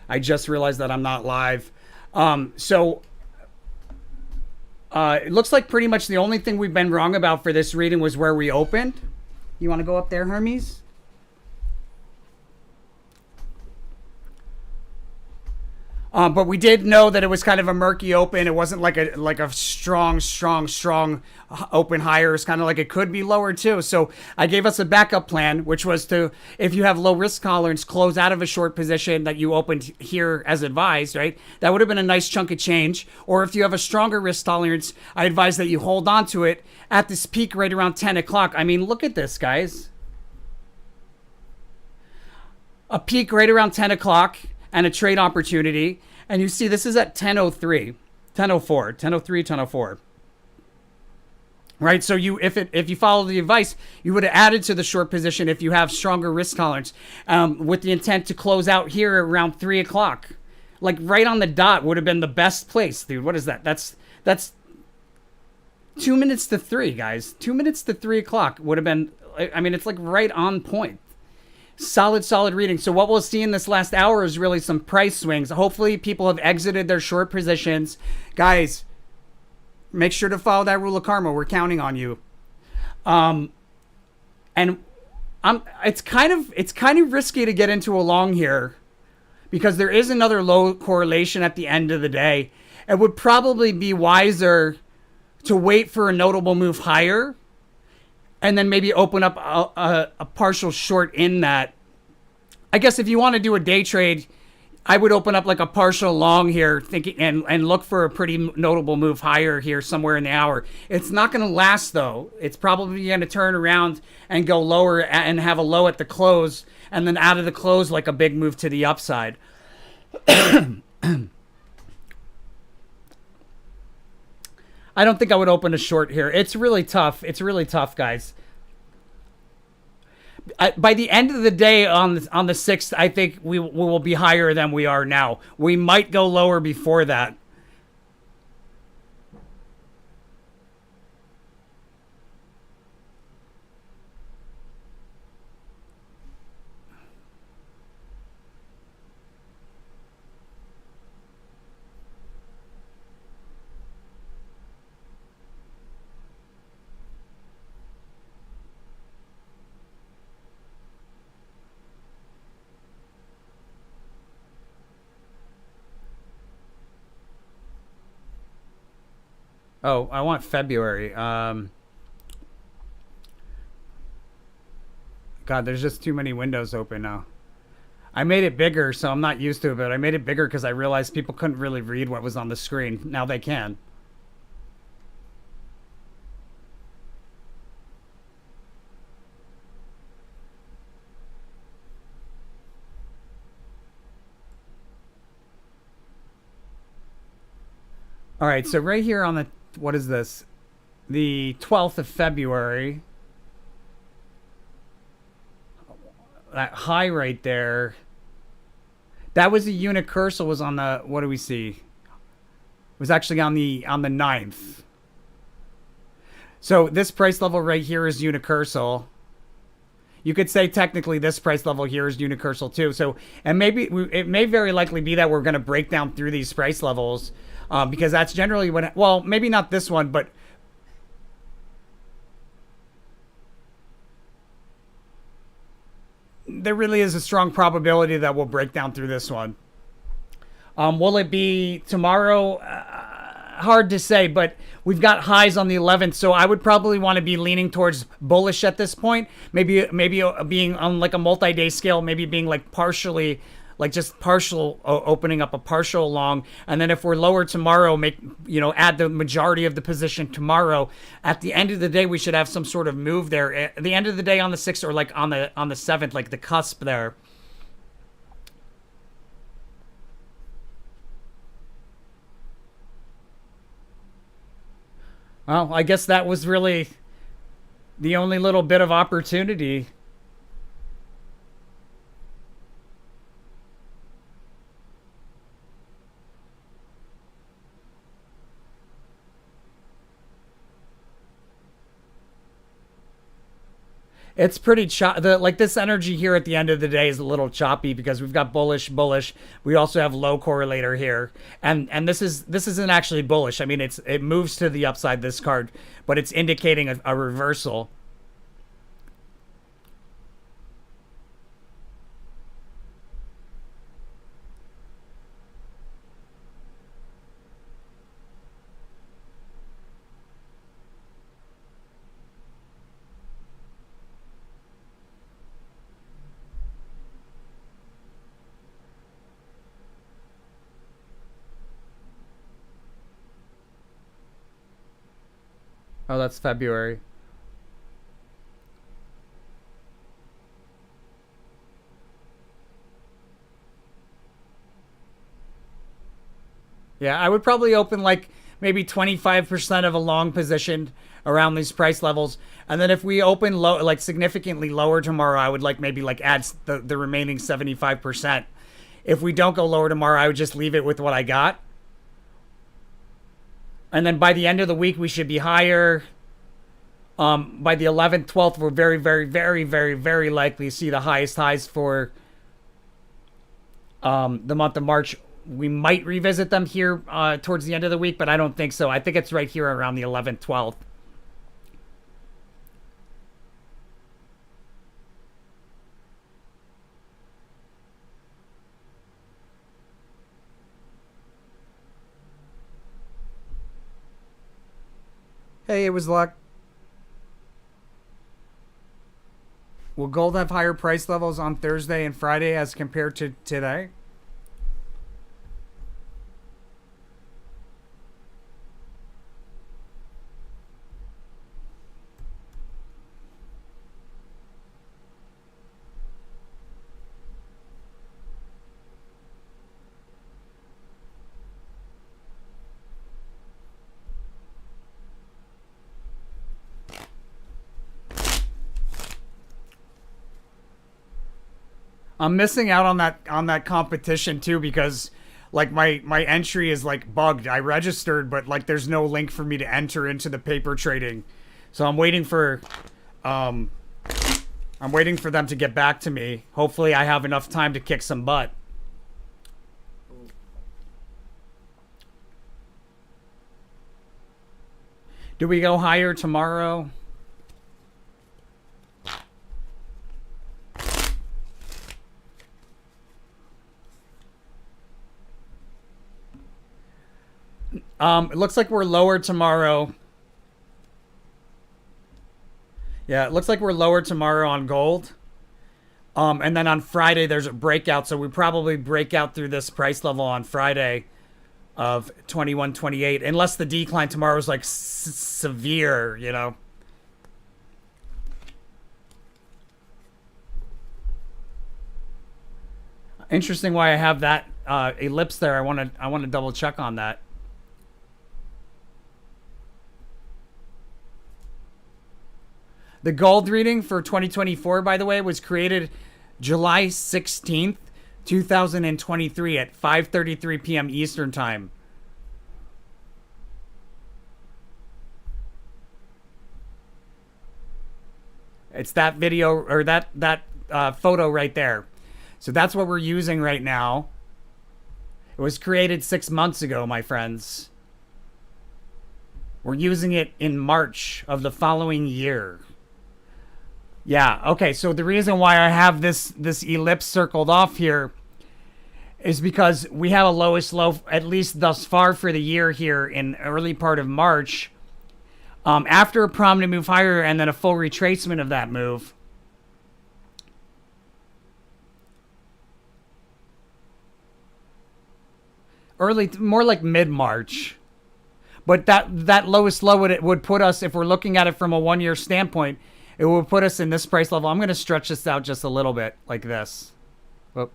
I just realized that I'm not live. So it looks like pretty much the only thing we've been wrong about for this reading was where we opened. You want to go up there, Hermes? But we did know that it was kind of a murky open. It wasn't like a strong open higher. It's kind of like it could be lower too. So I gave us a backup plan, which was to, if you have low risk tolerance, close out of a short position that you opened here as advised, right? That would have been a nice chunk of change. Or if you have a stronger risk tolerance, I advise that you hold on to it at this peak right around 10 o'clock. I mean, look at this, guys. A peak right around 10 o'clock and a trade opportunity. And you see this is at 10:03, 10:04, 10:03, 10:04. Right? So if you follow the advice, you would have added to the short position if you have stronger risk tolerance, with the intent to close out here around 3 o'clock. Like right on the dot would have been the best place, dude. What is that? That's 2 minutes to 3, guys. 2 minutes to 3 o'clock would have been, I mean, it's like right on point. Solid reading. So what we'll see in this last hour is really some price swings. Hopefully people have exited their short positions. Guys, make sure to follow that rule of karma. We're counting on you. And it's kind of risky to get into a long here because there is another low correlation at the end of the day. It would probably be wiser to wait for a notable move higher and then maybe open up a partial short in that. I guess if you want to do a day trade, I would open up like a partial long here, thinking and look for a pretty notable move higher here somewhere in the hour. It's not going to last though. It's probably going to turn around and go lower and have a low at the close, and then out of the close like a big move to the upside. I don't think I would open a short here. It's really tough. It's really tough, guys. By the end of the day on the 6th, I think we will be higher than we are now. We might go lower before that. Oh, I want February. God, there's just too many windows open now. I made it bigger, so I'm not used to it, but I made it bigger because I realized people couldn't really read what was on the screen. Now they can. All right, so right here on the, what is this? The 12th of February. That high right there. That was the unicursal was on the, what do we see? It was actually on the 9th. So this price level right here is unicursal. You could say technically this price level here is unicursal too. So, and maybe it may very likely be that we're going to break down through these price levels, because that's generally when, well, maybe not this one, but there really is a strong probability that we'll break down through this one. Will it be tomorrow? Hard to say, but we've got highs on the 11th, so I would probably want to be leaning towards bullish at this point. Maybe being on like a multi-day scale, maybe being like partially, like just partial, opening up a partial long, and then if we're lower tomorrow, add the majority of the position tomorrow. At the end of the day, we should have some sort of move there. At the end of the day on the 6th or like on the 7th, like the cusp there. Well, I guess that was really the only little bit of opportunity. It's pretty like this energy here at the end of the day is a little choppy because we've got bullish, bullish. We also have low correlator here, and this isn't actually bullish. I mean, it moves to the upside, this card, but it's indicating a reversal. Oh, that's February. Yeah, I would probably open like maybe 25% of a long position around these price levels. And then if we open low, like significantly lower tomorrow, I would like maybe like add the remaining 75%. If we don't go lower tomorrow, I would just leave it with what I got. And then by the end of the week, we should be higher. By the 11th, 12th, we're very, very, very, very, very likely to see the highest highs for the month of March. We might revisit them here towards the end of the week, but I don't think so. I think it's right here around the 11th, 12th. Hey, it was luck. Will gold have higher price levels on Thursday and Friday as compared to today? I'm missing out on that competition too because like my entry is like bugged. I registered, but like there's no link for me to enter into the paper trading. So um I'm waiting for them to get back to me. Hopefully I have enough time to kick some butt. Do we go higher tomorrow? It looks like we're lower tomorrow. Yeah, it looks like we're lower tomorrow on gold. And then on Friday there's a breakout, so we probably break out through this price level on Friday of 21.28, unless the decline tomorrow is like severe, you know. Interesting why I have that ellipse there. I want to double check on that. The gold reading for 2024, by the way, was created July 16th, 2023 at 5:33 p.m. Eastern Time. It's that video or that photo right there. So that's what we're using right now. It was created 6 months ago, my friends. We're using it in March of the following year. Yeah, okay, so the reason why I have this ellipse circled off here is because we have a lowest low, at least thus far for the year here in early part of March. After a prominent move higher and then a full retracement of that move. Early, more like mid-March. But that lowest low would put us, if we're looking at it from a 1 year standpoint, it will put us in this price level. I'm going to stretch this out just a little bit like this. Whoop.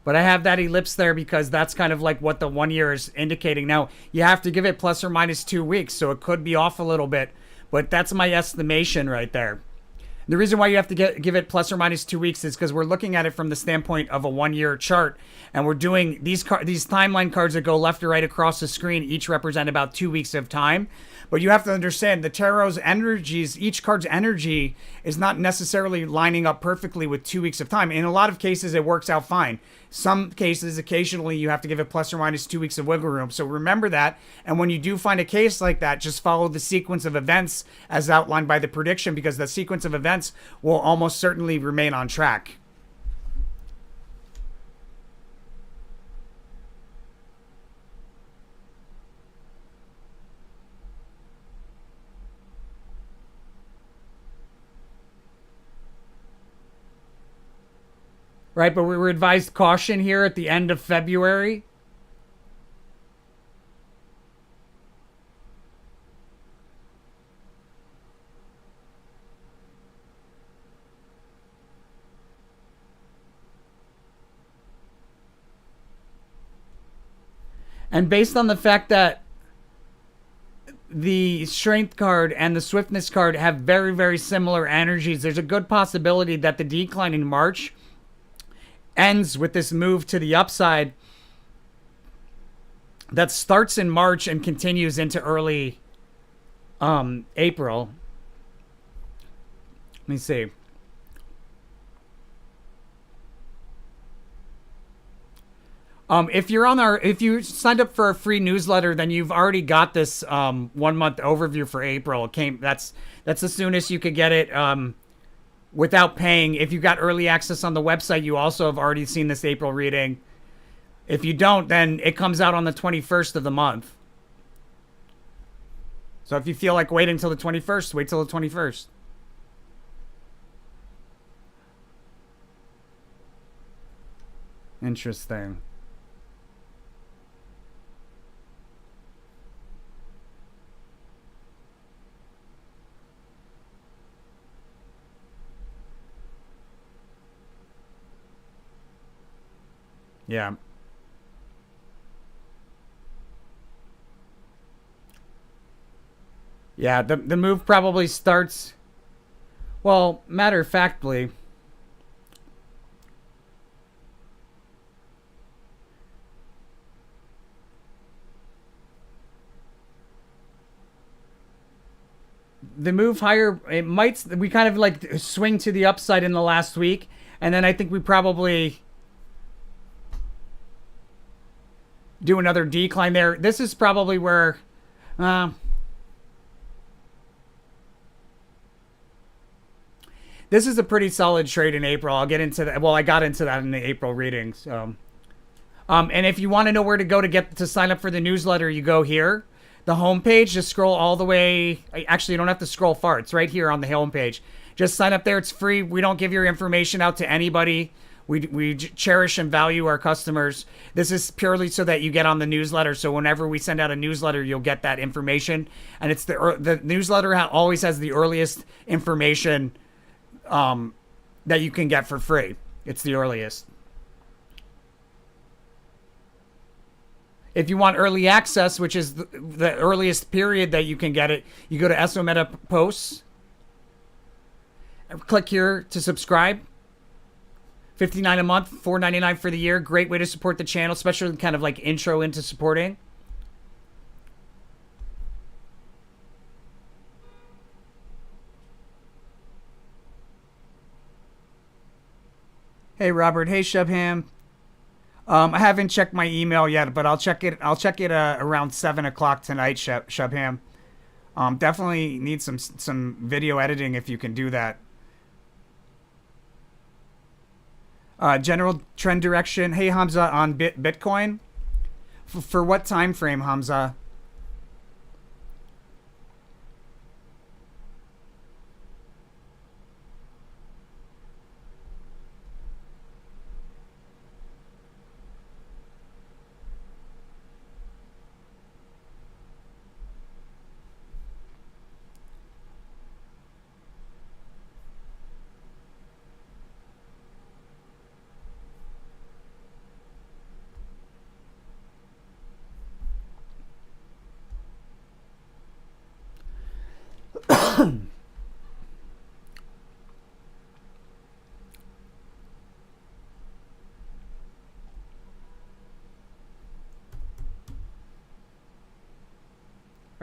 But I have that ellipse there because that's kind of like what the 1 year is indicating. Now, you have to give it plus or minus 2 weeks, so it could be off a little bit, but that's my estimation right there. The reason why you have to give it plus or minus 2 weeks is because we're looking at it from the standpoint of a 1 year chart, and we're doing these timeline cards that go left or right across the screen. Each represent about 2 weeks of time. But you have to understand the tarot's energies, each card's energy is not necessarily lining up perfectly with 2 weeks of time. In a lot of cases, it works out fine. Some cases, occasionally, you have to give it plus or minus 2 weeks of wiggle room. So remember that. And when you do find a case like that, just follow the sequence of events as outlined by the prediction, because the sequence of events will almost certainly remain on track. Right, but we were advised caution here at the end of February. And based on the fact that the strength card and the swiftness card have very, very similar energies, there's a good possibility that the decline in March ends with this move to the upside that starts in March and continues into early April. Let me see. If you signed up for a free newsletter, then you've already got this 1 month overview for April. That's the soonest you could get it without paying. If you got early access on the website, you also have already seen this April reading. If you don't, then it comes out on the 21st of the month. So if you feel like waiting until the 21st, wait till the 21st. Interesting. Yeah. Yeah, the move probably starts, well, matter of factly, the move higher, we kind of like swing to the upside in the last week, and then I think we probably do another decline there. This is probably where this is a pretty solid trade in April. I'll get into that. Well, I got into that in the April reading. So, and if you want to know where to go to sign up for the newsletter, you go here, the homepage. Just scroll all the way. Actually, you don't have to scroll far. It's right here on the homepage. Just sign up there. It's free. We don't give your information out to anybody. We cherish and value our customers. This is purely so that you get on the newsletter. So whenever we send out a newsletter, you'll get that information. And it's the newsletter always has the earliest information that you can get for free. It's the earliest. If you want early access, which is the earliest period that you can get it, you go to SO Meta Posts. Click here to subscribe. $59 a month, $4.99 for the year. Great way to support the channel, especially kind of like intro into supporting. Hey Robert, hey Shubham. I haven't checked my email yet, but I'll check it. I'll check it around 7 o'clock tonight, Shubham. Definitely need some video editing if you can do that. General trend direction. Hey Hamza, on Bitcoin. For what time frame, Hamza? Are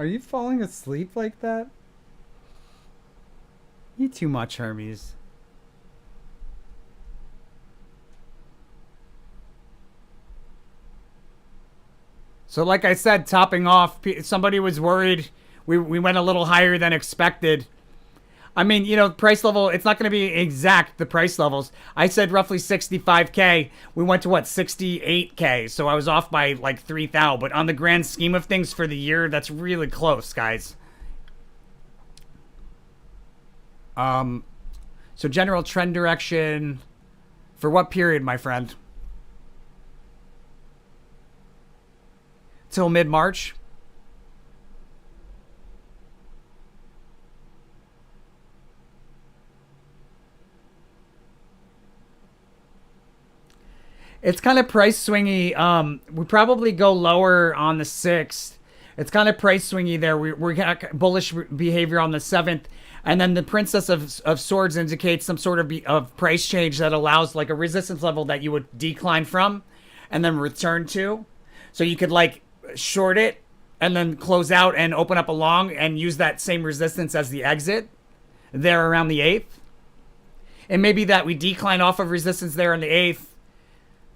you falling asleep like that? You too much, Hermes. So, like I said, topping off, somebody was worried we went a little higher than expected. I mean, price level, it's not going to be exact, the price levels. I said roughly 65K. We went to what, 68K. So I was off by like 3,000. But on the grand scheme of things for the year, that's really close, guys. So general trend direction for what period, my friend? Till mid-March? It's kind of price swingy. We probably go lower on the 6th. It's kind of price swingy there. We got bullish behavior on the 7th. And then the Princess of Swords indicates some sort of price change that allows like a resistance level that you would decline from and then return to. So you could like short it and then close out and open up a long and use that same resistance as the exit there around the 8th. And maybe that we decline off of resistance there on the 8th,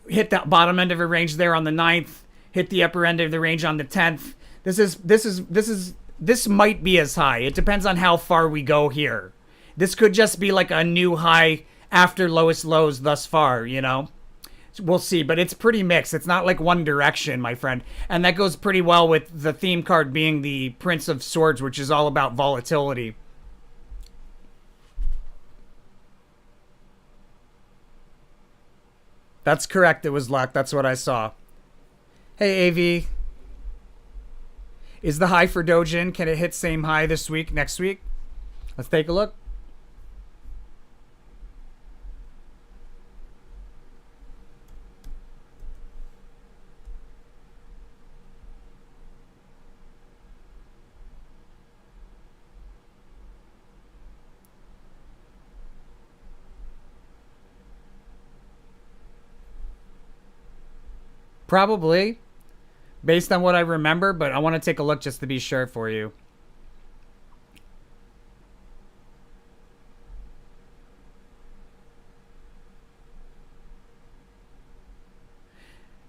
hit the bottom end of a range there on the 9th, hit the upper end of the range on the 10th. This might be as high. It depends on how far we go here. This could just be like a new high after lowest lows thus far, We'll see, but it's pretty mixed. It's not like one direction, my friend. And that goes pretty well with the theme card being the Prince of Swords, which is all about volatility. That's correct. It was luck. That's what I saw. Hey, AV. Is the high for Dojin? Can it hit same high this week, next week? Let's take a look. Probably, based on what I remember, but I want to take a look just to be sure for you.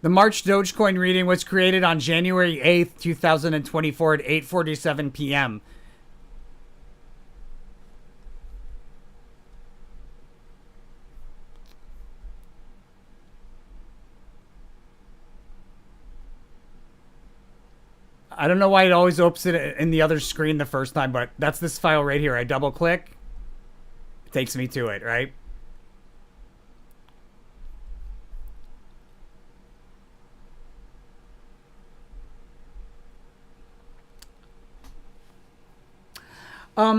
The March Dogecoin reading was created on January 8th, 2024 at 8:47 p.m. I don't know why it always opens it in the other screen the first time, but that's this file right here. I double click, it takes me to it, right?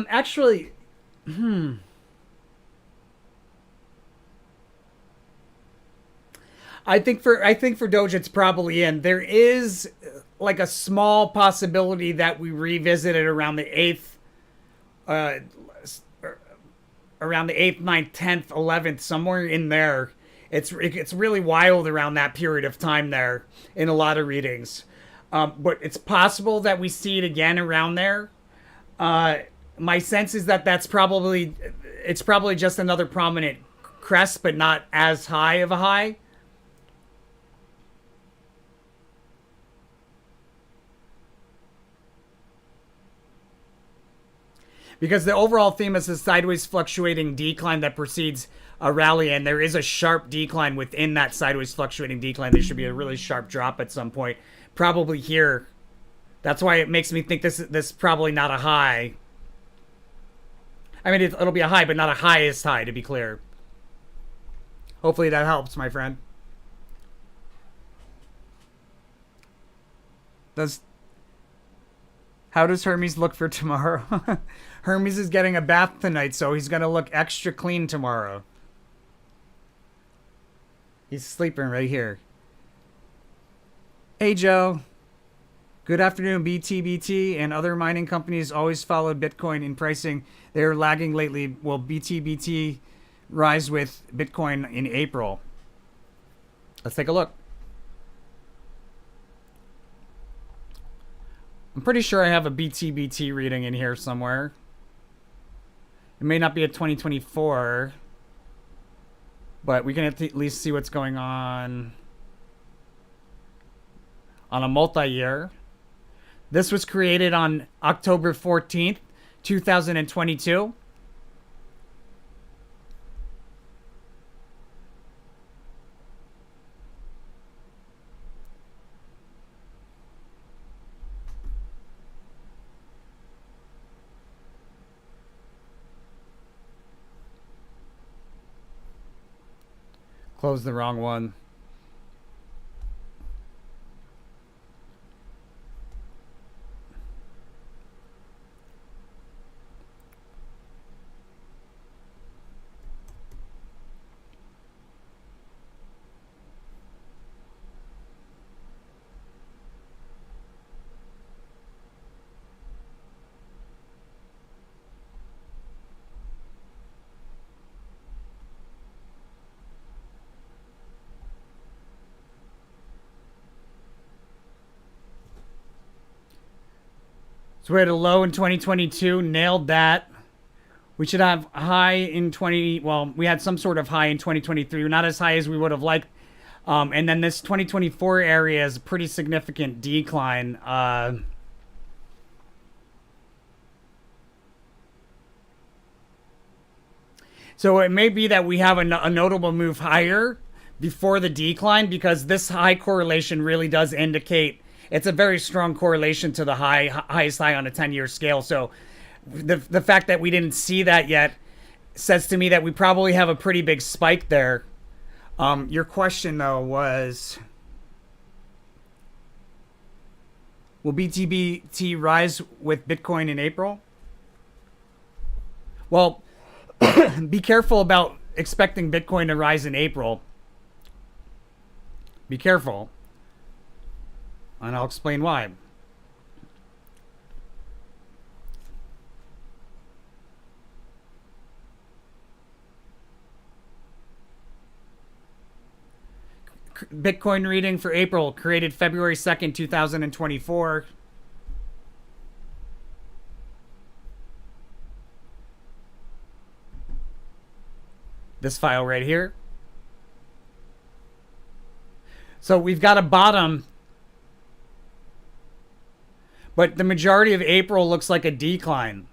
Actually, I think for Doge it's probably in. There is like a small possibility that we revisit it around the 8th, uh, around the 8th, 9th, 10th, 11th, somewhere in there. It's really wild around that period of time there in a lot of readings. But it's possible that we see it again around there. Uh, my sense is that it's probably just another prominent crest, but not as high of a high. Because the overall theme is a sideways fluctuating decline that precedes a rally, and there is a sharp decline within that sideways fluctuating decline. There should be a really sharp drop at some point, probably here. That's why it makes me think this is probably not a high. I mean, it'll be a high, but not a highest high, to be clear. Hopefully that helps, my friend. Does How does Hermes look for tomorrow? Hermes is getting a bath tonight, so he's gonna look extra clean tomorrow. He's sleeping right here. Hey, Joe. Good afternoon, BTBT and other mining companies always followed Bitcoin in pricing. They're lagging lately. Will BTBT rise with Bitcoin in April? Let's take a look. I'm pretty sure I have a BTBT reading in here somewhere. It may not be a 2024, but we can at least see what's going on a multi-year. This was created on October 14th, 2022. Close the wrong one. So we had a low in 2022, nailed that. We should have high in we had some sort of high in 2023, not as high as we would have liked. And then this 2024 area is a pretty significant decline. So it may be that we have a notable move higher before the decline, because this high correlation really does indicate it's a very strong correlation to the highest high on a 10-year scale. So the fact that we didn't see that yet says to me that we probably have a pretty big spike there. Your question, though, was, will BTBT rise with Bitcoin in April? Well, be careful about expecting Bitcoin to rise in April. Be careful. And I'll explain why. Bitcoin reading for April, created February 2nd, 2024. This file right here. So we've got a bottom, but the majority of April looks like a decline.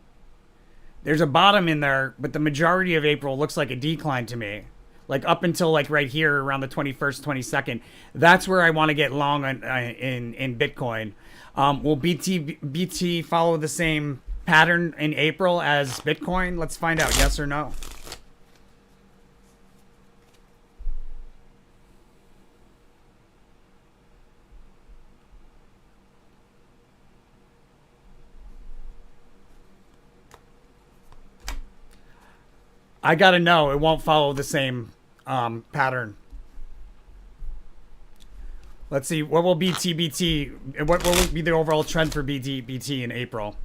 There's a bottom in there, but the majority of April looks like a decline to me. Like up until like right here around the 21st, 22nd. That's where I want to get long in Bitcoin. Will BT follow the same pattern in April as Bitcoin? Let's find out, yes or no. I gotta know it won't follow the same pattern. Let's see, what will BTBT, what will be the overall trend for BTBT in April?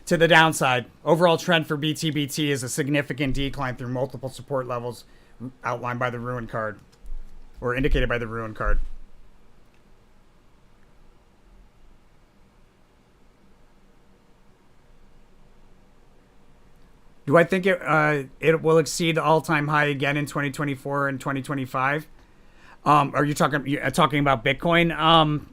To the downside, overall trend for BTBT is a significant decline through multiple support levels outlined by the ruin card, or indicated by the ruin card. Do I think it will exceed the all-time high again in 2024 and 2025? Are you talking about Bitcoin?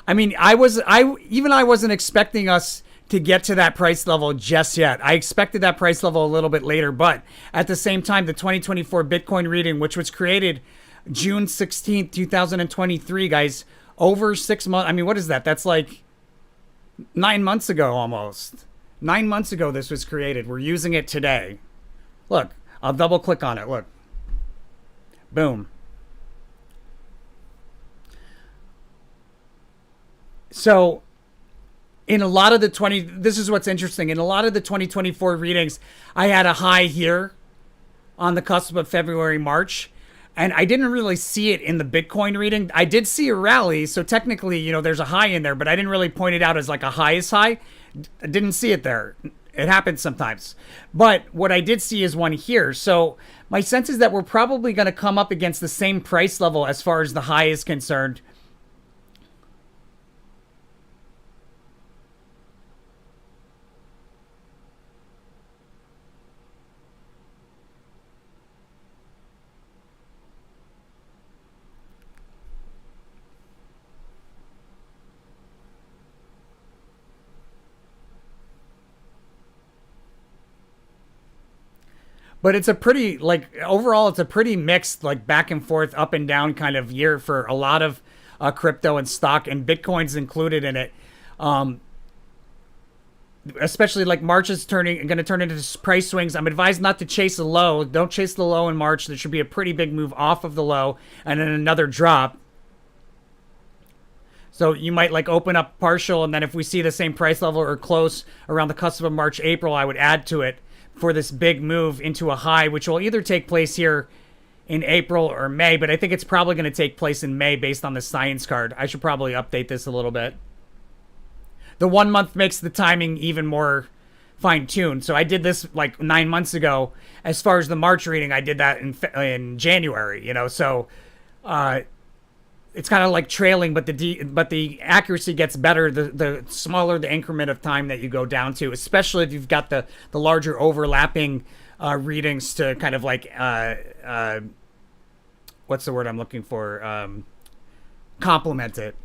I mean, I wasn't expecting us to get to that price level just yet. I expected that price level a little bit later, but at the same time, the 2024 Bitcoin reading, which was created June 16th, 2023, guys, over 6 months. I mean, what is that? That's like 9 months ago almost. 9 months ago this was created. We're using it today. Look, I'll double click on it. Look. Boom. So In a lot of the 20, this is what's interesting. In a lot of the 2024 readings, I had a high here on the cusp of February, March. And I didn't really see it in the Bitcoin reading. I did see a rally, so technically, there's a high in there, but I didn't really point it out as like a highest high. I didn't see it there. It happens sometimes. But what I did see is one here. So my sense is that we're probably going to come up against the same price level as far as the high is concerned. But it's a pretty, like, overall, it's a pretty mixed, like, back and forth, up and down kind of year for a lot of crypto and stock, and Bitcoin's included in it. Um, Especially like March is going to turn into price swings. I'm advised not to chase a low. Don't chase the low in March. There should be a pretty big move off of the low and then another drop. So you might like open up partial, and then if we see the same price level or close around the cusp of March, April, I would add to it for this big move into a high, which will either take place here in April or May. But I think it's probably going to take place in May based on the science card. I should probably update this a little bit. The 1 month makes the timing even more fine tuned. So I did this like 9 months ago. As far as the March reading, I did that in January. So it's kind of like trailing, but the accuracy gets better the smaller the increment of time that you go down to, especially if you've got the larger overlapping readings to kind of like what's the word I'm looking for, complement it.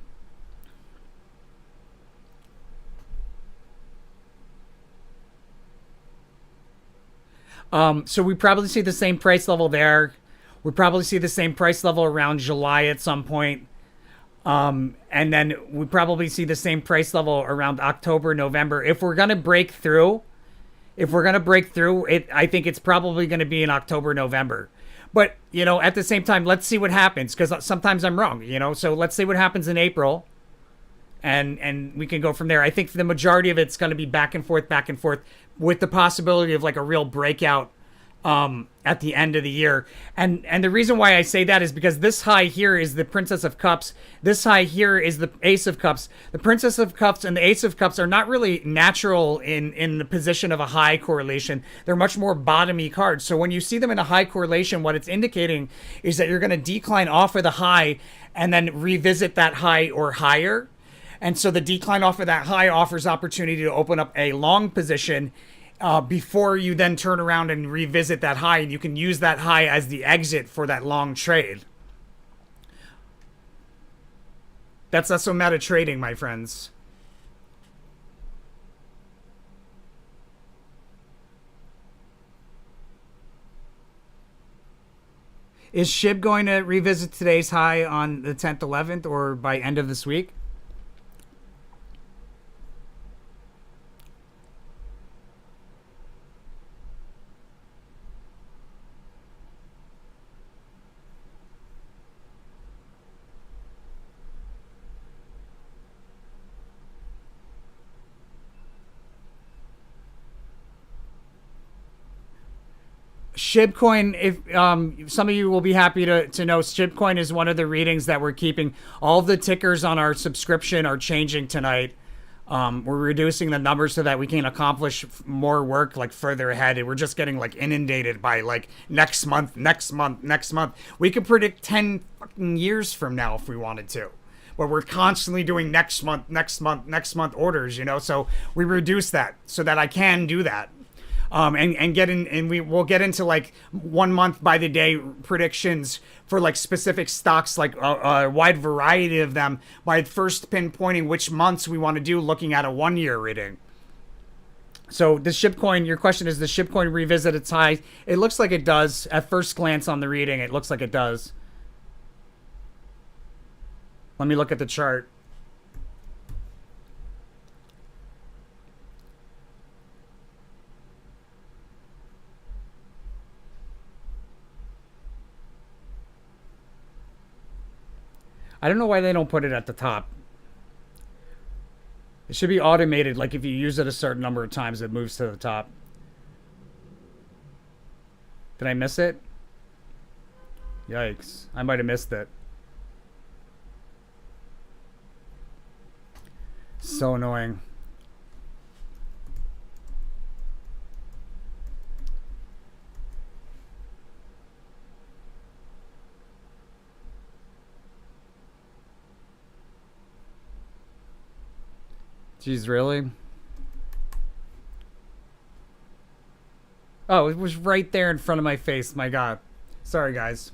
So we probably see the same price level there. We probably see the same price level around July at some point. And then we probably see the same price level around October, November. If we're gonna break through, I think it's probably gonna be in October, November. But at the same time, let's see what happens, because sometimes I'm wrong. So let's see what happens in April, and we can go from there. I think the majority of it's going to be back and forth, with the possibility of like a real breakout at the end of the year. And the reason why I say that is because this high here is the Princess of Cups. This high here is the Ace of Cups. The Princess of Cups and the Ace of Cups are not really natural in the position of a high correlation. They're much more bottomy cards. So when you see them in a high correlation, what it's indicating is that you're going to decline off of the high and then revisit that high or higher. And so the decline off of that high offers opportunity to open up a long position before you then turn around and revisit that high. And you can use that high as the exit for that long trade. That's also meta trading, my friends. Is SHIB going to revisit today's high on the 10th, 11th, or by end of this week? Shibcoin, if some of you will be happy to know, Shibcoin is one of the readings that we're keeping. All the tickers on our subscription are changing tonight. We're reducing the numbers so that we can accomplish more work like further ahead. And we're just getting like inundated by like next month. We could predict 10 fucking years from now if we wanted to. But we're constantly doing next month orders, So we reduce that so that I can do that. And get in, and we will get into like 1 month by the day predictions for like specific stocks, like a wide variety of them, by first pinpointing which months we want to do, looking at a 1 year reading. So the Shibcoin, your question is, the Shibcoin revisit its high? It looks like it does. At first glance on the reading, it looks like it does. Let me look at the chart. I don't know why they don't put it at the top. It should be automated. Like if you use it a certain number of times, it moves to the top. Did I miss it? Yikes. I might have missed it. So annoying. Jeez, really? Oh, it was right there in front of my face. My God. Sorry, guys.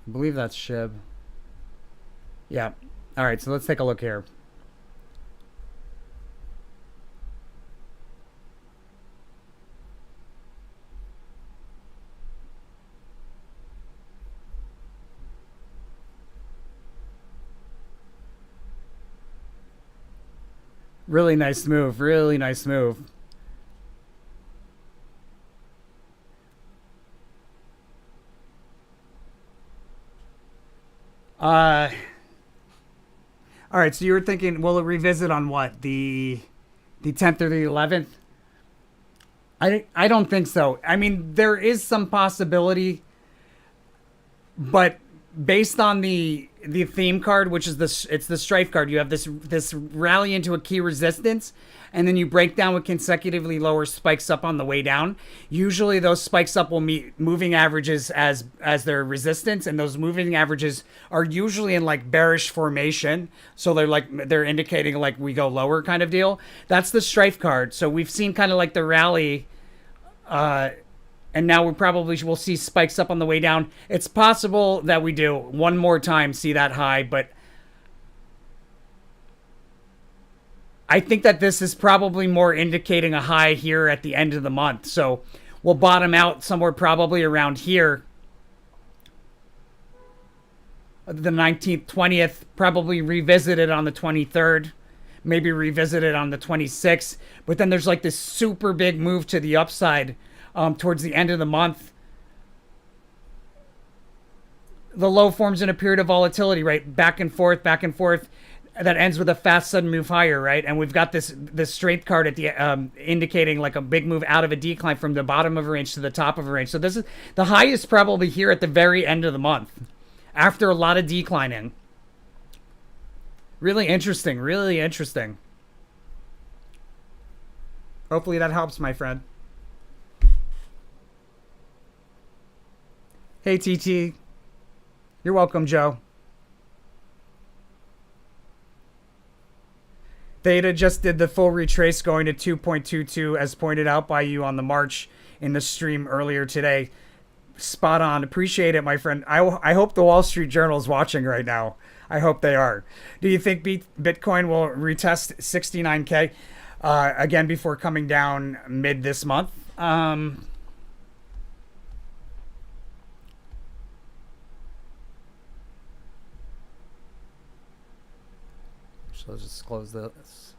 I believe that's Shib. Yeah. All right, so let's take a look here. Really nice move. Really nice move. Uh, all right. So you were thinking, will it revisit on what the 10th or the 11th? I don't think so. I mean, there is some possibility, but based on the theme card, which is it's the strife card, you have this rally into a key resistance, and then you break down with consecutively lower spikes up on the way down. Usually, those spikes up will meet moving averages as their resistance, and those moving averages are usually in like bearish formation, so they're indicating like we go lower kind of deal. That's the strife card. So we've seen kind of like the rally. And now we probably will see spikes up on the way down. It's possible that we do one more time see that high, but I think that this is probably more indicating a high here at the end of the month. So we'll bottom out somewhere probably around here. The 19th, 20th, probably revisit it on the 23rd, maybe revisit it on the 26th. But then there's like this super big move to the upside towards the end of the month. The low forms in a period of volatility, right? Back and forth, back and forth. That ends with a fast, sudden move higher, right? And we've got this strength card at the indicating like a big move out of a decline from the bottom of a range to the top of a range. So this is the high is probably here at the very end of the month, after a lot of declining. Really interesting, really interesting. Hopefully that helps, my friend. Hey, TT. You're welcome, Joe. Theta just did the full retrace going to 2.22 as pointed out by you on the March in the stream earlier today. Spot on. Appreciate it, my friend. I hope the Wall Street Journal is watching right now. I hope they are. Do you think Bitcoin will retest 69K again before coming down mid this month? So let's just close this.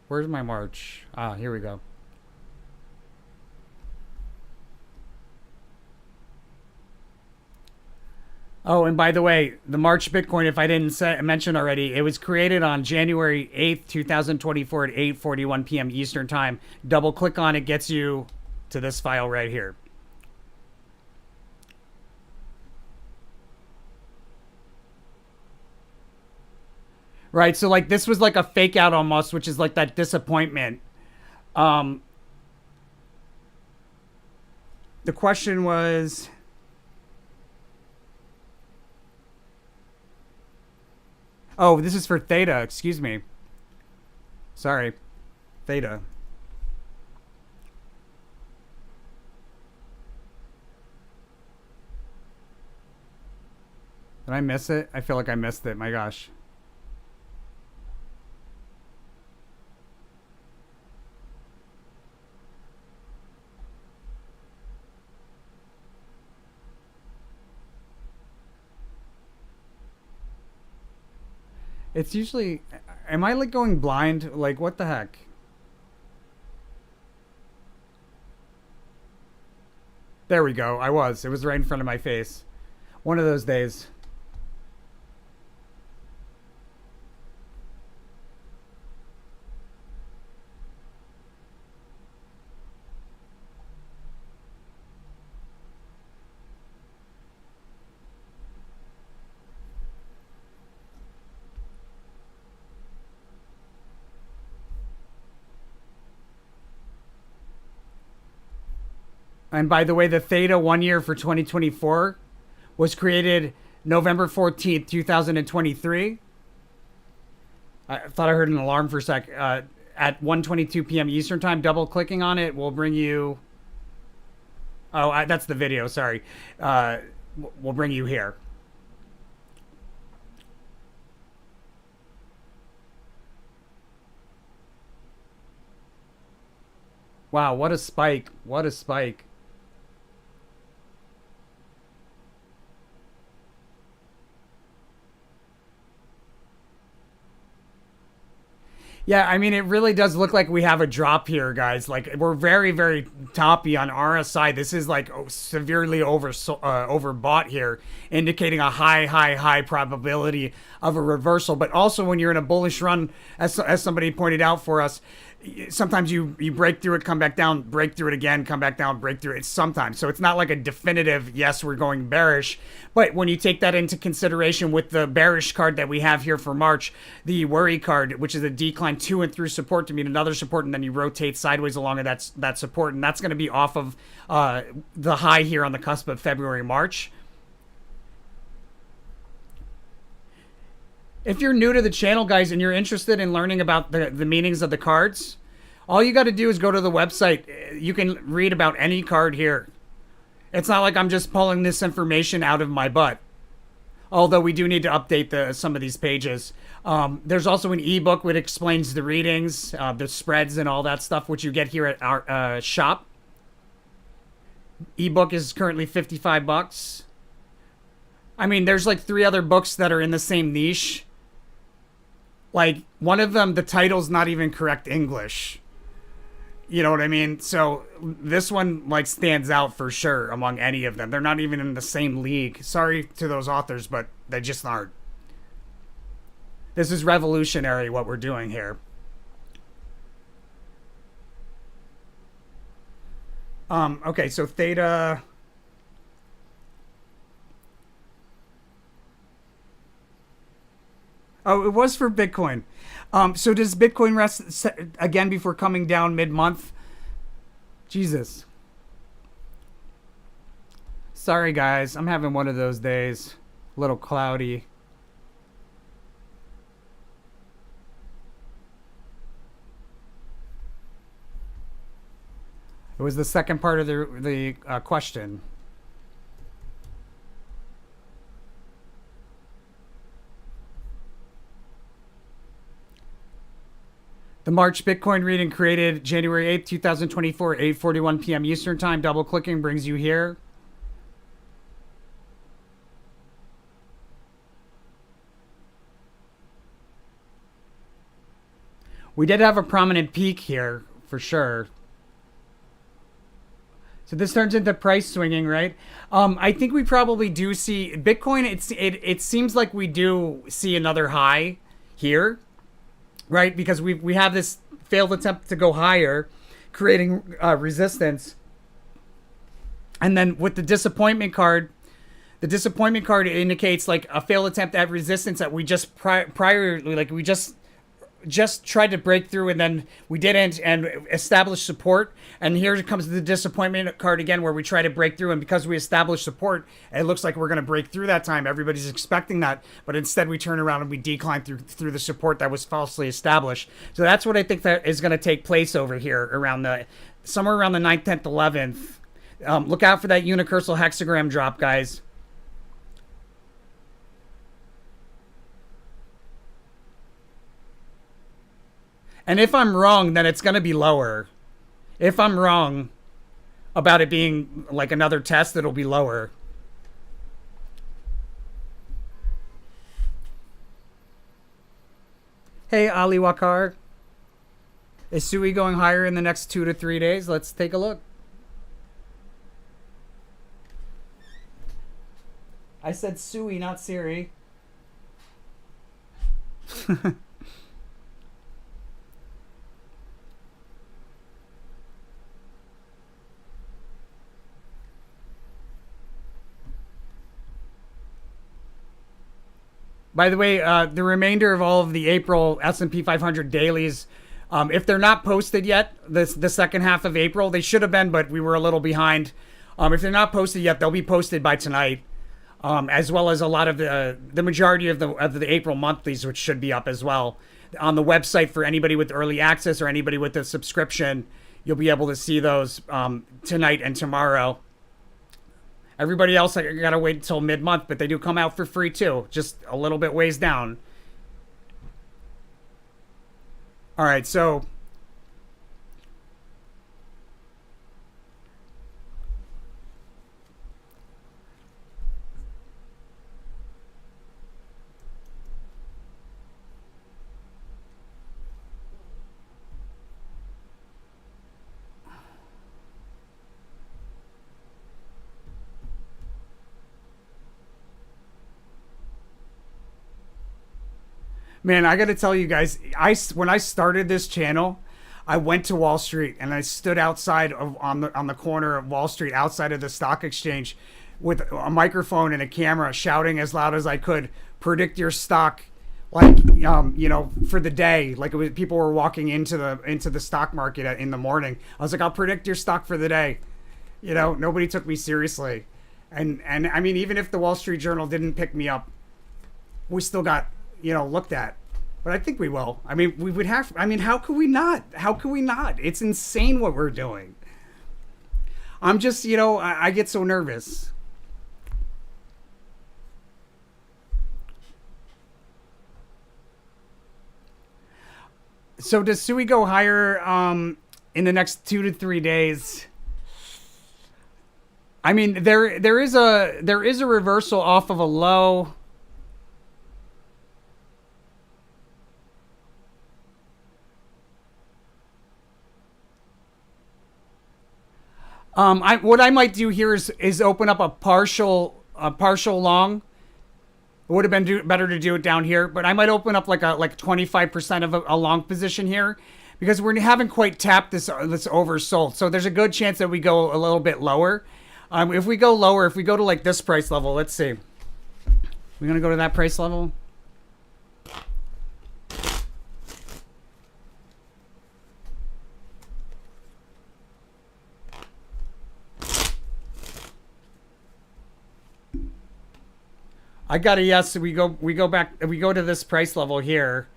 Where's my March? Ah, here we go. Oh, and by the way, the March Bitcoin, if I didn't mention already, it was created on January 8th, 2024 at 8:41 p.m. Eastern Time. Double click on it, gets you to this file right here. Right, so like this was like a fake out almost, which is like that disappointment. The question was... Oh, this is for Theta. Excuse me. Sorry. Theta. Did I miss it? I feel like I missed it. My gosh. It's usually. Am I like going blind? Like, what the heck? There we go. I was. It was right in front of my face. One of those days. And by the way, the Theta 1 year for 2024 was created November 14th, 2023. I thought I heard an alarm for a sec. At 1:22 p.m. Eastern time, double clicking on it will bring you. Oh, that's the video. Sorry. Will bring you here. Wow, what a spike. What a spike. Yeah, I mean, it really does look like we have a drop here, guys. Like, we're very, very toppy on RSI. This is like severely overbought here, indicating a high, high, high probability of a reversal. But also, when you're in a bullish run, as somebody pointed out for us, sometimes you break through it, come back down, break through it again, come back down, break through it. Sometimes, so it's not like a definitive yes, we're going bearish. But when you take that into consideration with the bearish card that we have here for March, the worry card, which is a decline to and through support to meet another support, and then you rotate sideways along that support, and that's going to be off of the high here on the cusp of February, March. If you're new to the channel, guys, and you're interested in learning about the meanings of the cards, all you got to do is go to the website. You can read about any card here. It's not like I'm just pulling this information out of my butt. Although we do need to update some of these pages. There's also an ebook which explains the readings, the spreads, and all that stuff, which you get here at our shop. Ebook is currently $55. I mean, there's like 3 other books that are in the same niche. Like, one of them, the title's not even correct English. You know what I mean? So this one like stands out for sure among any of them. They're not even in the same league. Sorry to those authors, but they just aren't. This is revolutionary what we're doing here. Okay, so Theta. Oh, it was for Bitcoin. So does Bitcoin rest again before coming down mid-month? Jesus. Sorry, guys. I'm having one of those days. A little cloudy. It was the second part of the question. The March Bitcoin reading created January 8th, 2024, 8:41 p.m. Eastern Time. Double clicking brings you here. We did have a prominent peak here, for sure. So this turns into price swinging, right? I think we probably do see Bitcoin. It seems like we do see another high here, right? Because we have this failed attempt to go higher, creating resistance, and then with the disappointment card indicates like a failed attempt at resistance that we just we just tried to break through and then we didn't and establish support. And here comes the disappointment card again where we try to break through, and because we established support, it looks like we're going to break through that time. Everybody's expecting that, but instead we turn around and we decline through the support that was falsely established. So that's what I think that is going to take place over here somewhere around the 9th, 10th, 11th. Look out for that unicursal hexagram drop, guys. And if I'm wrong, then it's going to be lower. If I'm wrong about it being like another test, it'll be lower. Hey, Ali Wakar. Is Sui going higher in the next 2 to 3 days? Let's take a look. I said Sui, not Siri. By the way, the remainder of all of the April S&P 500 dailies, if they're not posted yet, the second half of April, they should have been, but we were a little behind. If they're not posted yet, they'll be posted by tonight, as well as a lot of the majority of the April monthlies, which should be up as well on the website for anybody with early access or anybody with a subscription. You'll be able to see those tonight and tomorrow. Everybody else, I gotta wait until mid-month, but they do come out for free too, just a little bit ways down. All right, so man, I got to tell you guys, when I started this channel, I went to Wall Street and I stood outside on the corner of Wall Street outside of the stock exchange with a microphone and a camera shouting as loud as I could, predict your stock, like for the day. Like people were walking into the stock market in the morning. I was like, I'll predict your stock for the day. Nobody took me seriously. And I mean, even if the Wall Street Journal didn't pick me up, we still got looked at. But I think we will. I mean, we would have. I mean, how could we not? How could we not? It's insane what we're doing. I'm just, I get so nervous. So does Sui go higher in the next 2 to 3 days? I mean, there is a reversal off of a low. What I might do here is open up a partial long. It would have been better to do it down here, but I might open up like 25% of a long position here because we haven't quite tapped this oversold. So there's a good chance that we go a little bit lower. If we go lower, if we go to like this price level, let's see. We're gonna go to that price level. I got a yes. We go to this price level here.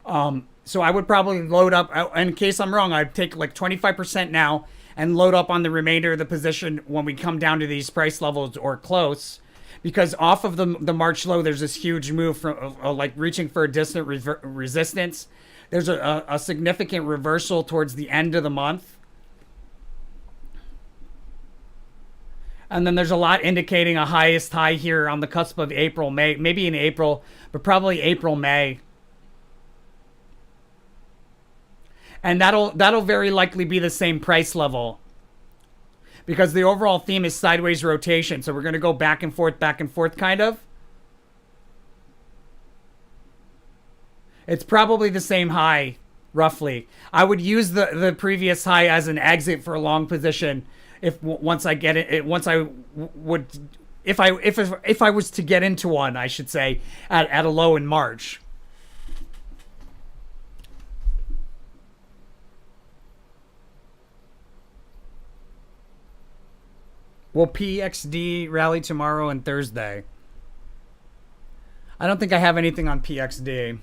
So I would probably load up. In case I'm wrong, I'd take like 25% now and load up on the remainder of the position when we come down to these price levels or close. Because off of the March low, there's this huge move from like reaching for a distant resistance. There's a significant reversal towards the end of the month. And then there's a lot indicating a highest high here on the cusp of April, May, maybe in April, but probably April, May. And that'll very likely be the same price level because the overall theme is sideways rotation. So we're going to go back and forth kind of. It's probably the same high, roughly. I would use the previous high as an exit for a long position. If once I get it, once I would, if I was to get into one, I should say, at a low in March. Will PXD rally tomorrow and Thursday? I don't think I have anything on PXD.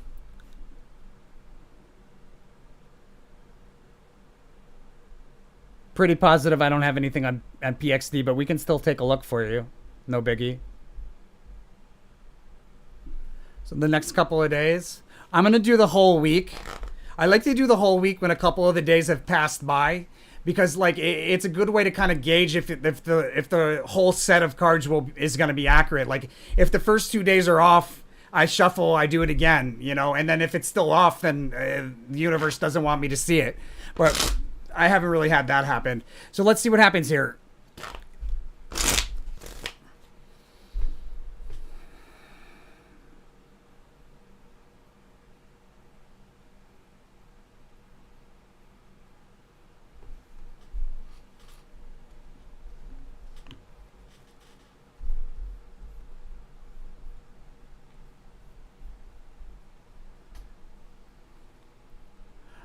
Pretty positive I don't have anything on PXD, but we can still take a look for you. No biggie. So the next couple of days, I'm going to do the whole week. I like to do the whole week when a couple of the days have passed by because like it's a good way to kind of gauge if the whole set of cards is going to be accurate. Like if the first 2 days are off I shuffle, I do it again, you know, and then if it's still off, then the universe doesn't want me to see it. But I haven't really had that happen. So let's see what happens here.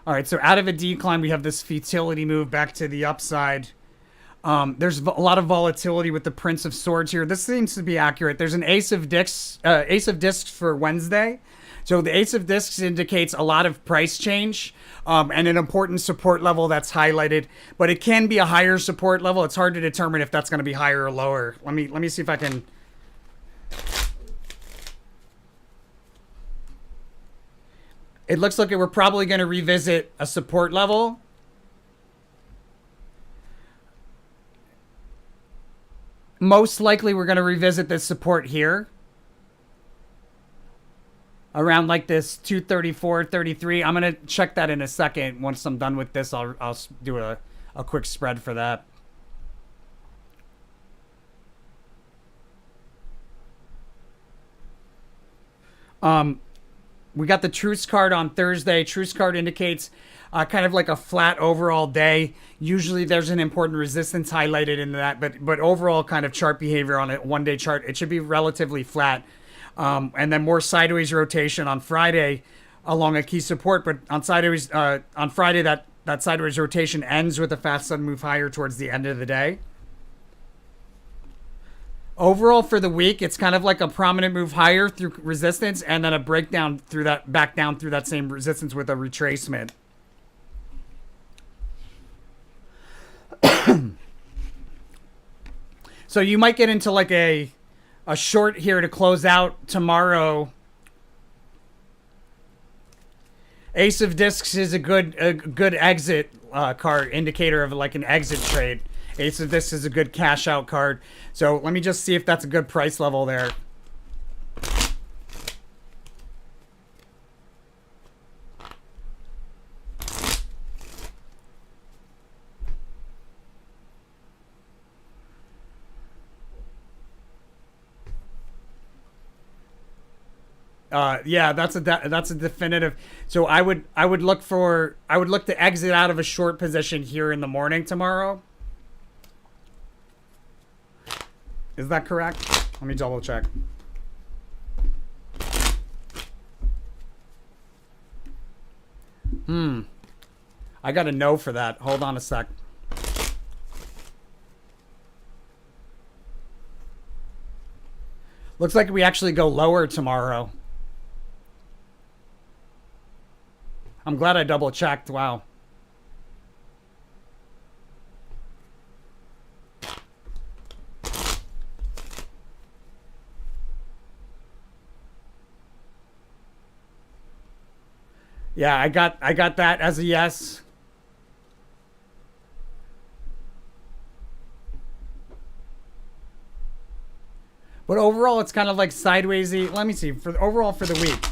All right, so out of a decline, we have this futility move back to the upside. There's a lot of volatility with the Prince of Swords here. This seems to be accurate. There's an Ace of Discs for Wednesday. So the Ace of Discs indicates a lot of price change and an important support level that's highlighted. But it can be a higher support level. It's hard to determine if that's going to be higher or lower. Let me see if I can. It looks like we're probably going to revisit a support level. Most likely we're going to revisit this support here. Around like this 234, 33. I'm going to check that in a second. Once I'm done with this, I'll do a quick spread for that. We got the Truce card on Thursday. Truce card indicates kind of like a flat overall day. Usually there's an important resistance highlighted in that, but overall kind of chart behavior on a one-day chart, it should be relatively flat. And then more sideways rotation on Friday along a key support, but on Friday that sideways rotation ends with a fast sudden move higher towards the end of the day. Overall for the week, it's kind of like a prominent move higher through resistance and then a breakdown through that, back down through that same resistance with a retracement. So you might get into like a short here to close out tomorrow. Ace of Discs is a good exit card, indicator of like an exit trade. Ace of Discs is a good cash out card. So let me just see if that's a good price level there. Yeah, that's a definitive. So I would look to exit out of a short position here in the morning tomorrow. Is that correct? Let me double check. I got a no for that. Hold on a sec. Looks like we actually go lower tomorrow. I'm glad I double checked. Wow. Yeah, I got that as a yes. But overall, it's kind of like sidewaysy. Let me see. Overall for the week,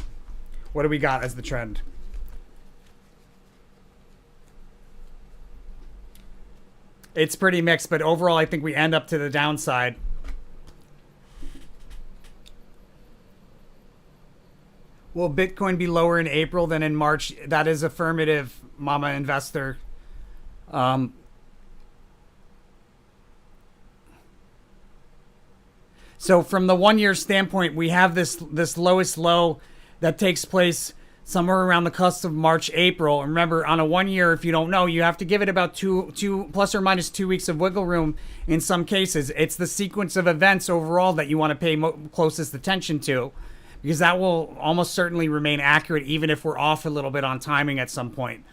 what do we got as the trend? It's pretty mixed, but overall, I think we end up to the downside. Will Bitcoin be lower in April than in March? That is affirmative, Mama Investor. So from the 1 year standpoint, we have this lowest low that takes place somewhere around the cusp of March, April. And remember, on a 1 year, if you don't know, you have to give it about two plus or minus 2 weeks of wiggle room in some cases. It's the sequence of events overall that you want to pay closest attention to, because that will almost certainly remain accurate even if we're off a little bit on timing at some point.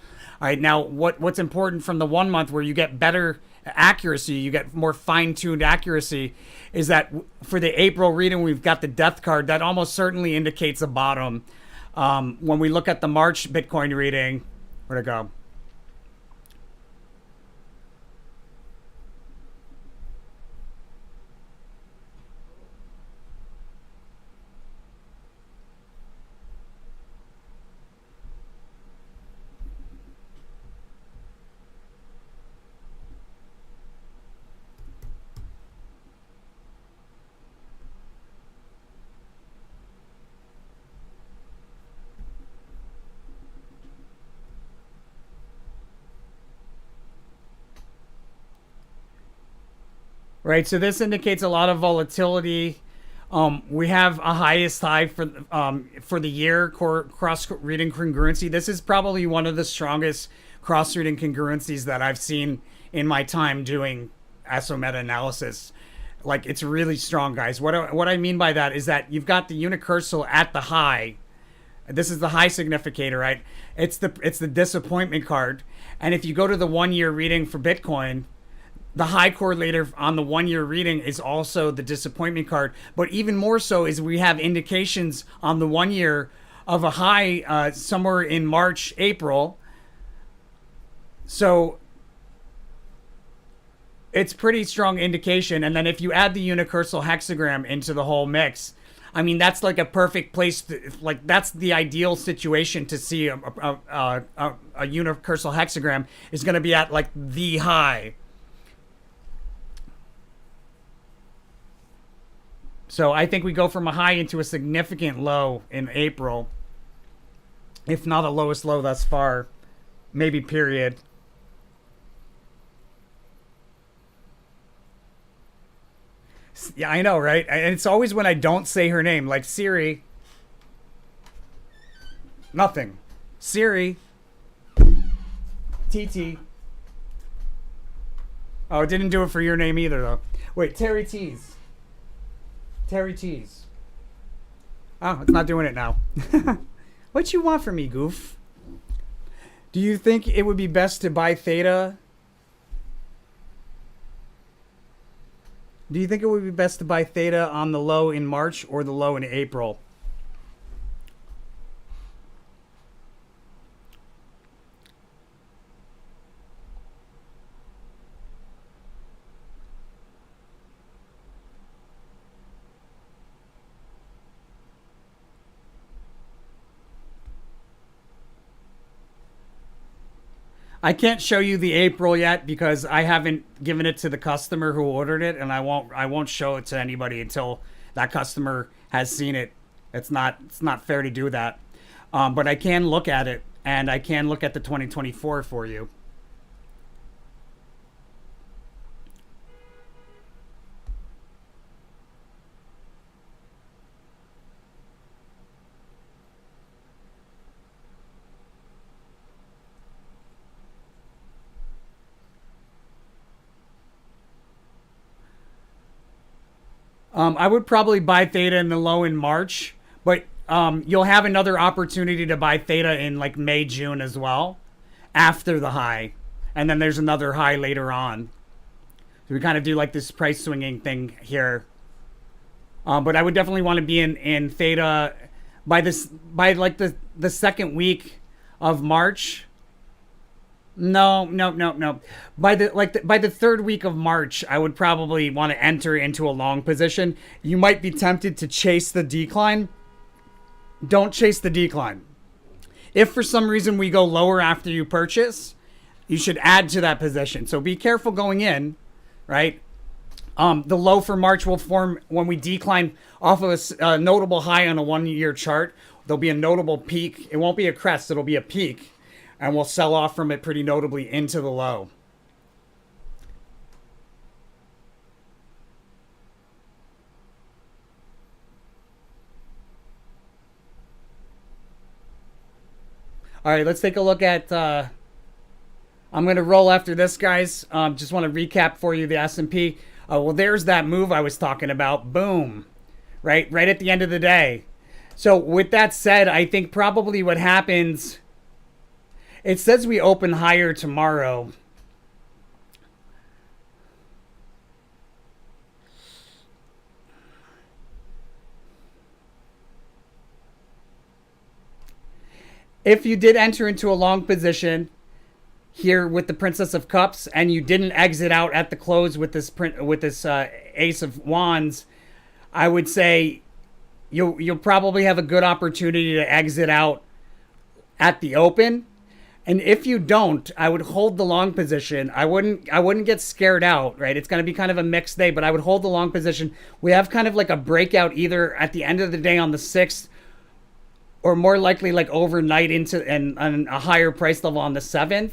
All right, now what's important from the 1 month where you get better accuracy, you get more fine-tuned accuracy, is that for the April reading, we've got the death card. That almost certainly indicates a bottom. When we look at the March Bitcoin reading, where'd it go? right? So this indicates a lot of volatility. We have a highest high for the year cross reading congruency. This is probably one of the strongest cross reading congruencies that I've seen in my time doing ASO meta analysis. Like, it's really strong, guys. What I mean by that is that you've got the unicursal at the high. This is the high significator, right? It's the disappointment card. And if you go to the 1 year reading for Bitcoin, the high correlator on the 1 year reading is also the disappointment card. But even more so is we have indications on the 1 year of a high somewhere in March, April. So it's pretty strong indication. And then if you add the unicursal hexagram into the whole mix, I mean, that's like a perfect place to, like, that's the ideal situation to see a unicursal hexagram is going to be at like the high. So I think we go from a high into a significant low in April, if not the lowest low thus far, maybe period. Yeah, I know, right? And it's always when I don't say her name, like Siri. Nothing. Siri. TT. Oh, it didn't do it for your name either, though. Wait, Terry Tees. Terry Tees. Oh, it's not doing it now. What you want from me, goof? Do you think it would be best to buy Theta? Do you think it would be best to buy Theta on the low in March or the low in April? I can't show you the April yet because I haven't given it to the customer who ordered it, and I won't show it to anybody until that customer has seen it. It's not fair to do that. But I can look at it, and I can look at the 2024 for you. I would probably buy Theta in the low in March, but you'll have another opportunity to buy Theta in like May, June as well, after the high. And then there's another high later on. So we kind of do like this price swinging thing here. But I would definitely want to be in Theta by like the second week of March. No. By the third week of March, I would probably want to enter into a long position. You might be tempted to chase the decline. Don't chase the decline. If for some reason we go lower after you purchase, you should add to that position. So be careful going in, right? The low for March will form when we decline off of a notable high on a 1 year chart. There'll be a notable peak. It won't be a crest. It'll be a peak. And we'll sell off from it pretty notably into the low. All right, let's take a look at... I'm going to roll after this, guys. Just want to recap for you the S&P. Well, there's that move I was talking about. Boom. Right at the end of the day. So with that said, I think probably what happens... It says we open higher tomorrow. If you did enter into a long position here with the Princess of Cups and you didn't exit out at the close with this Ace of Wands, I would say you'll probably have a good opportunity to exit out at the open. And if you don't, I would hold the long position. I wouldn't get scared out, right? It's going to be kind of a mixed day, but I would hold the long position. We have kind of like a breakout either at the end of the day on the 6th or more likely like overnight into and a higher price level on the 7th.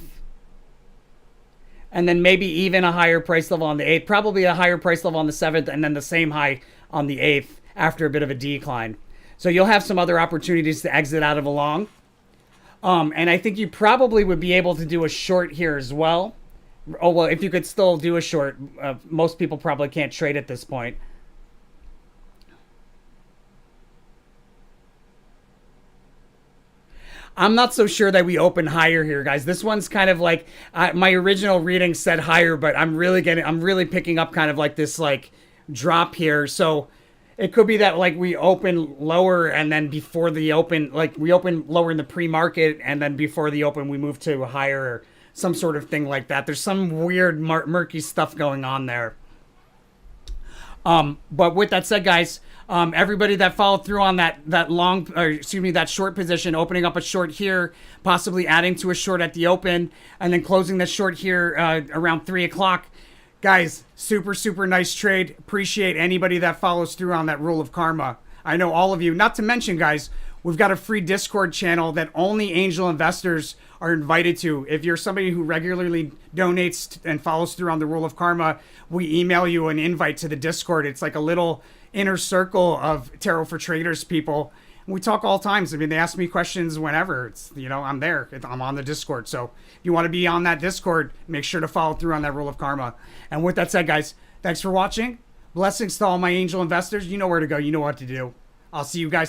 and then maybe even a higher price level on the 8th, probably a higher price level on the 7th, and then the same high on the 8th after a bit of a decline. So you'll have some other opportunities to exit out of a long. And I think you probably would be able to do a short here as well. Oh, well, if you could still do a short, most people probably can't trade at this point. I'm not so sure that we open higher here, guys. This one's kind of like my original reading said higher, but I'm really picking up kind of like this like drop here. So it could be that like we open lower and then before the open, like we open lower in the pre-market and then before the open we move to higher or some sort of thing like that. There's some weird murky stuff going on there. But with that said, guys, everybody that followed through on that long, or excuse me, that short position, opening up a short here, possibly adding to a short at the open, and then closing the short here around 3 o'clock. Guys, super nice trade. Appreciate anybody that follows through on that rule of karma. I know all of you. Not to mention, guys, we've got a free Discord channel that only angel investors are invited to. If you're somebody who regularly donates and follows through on the rule of karma, we email you an invite to the Discord. It's like a little inner circle of Tarot for Traders people. We talk all times. I mean, they ask me questions whenever. It's, you know, I'm there. I'm on the Discord. So if you want to be on that Discord, make sure to follow through on that rule of karma. And with that said, guys, thanks for watching. Blessings to all my angel investors. You know where to go. You know what to do. I'll see you guys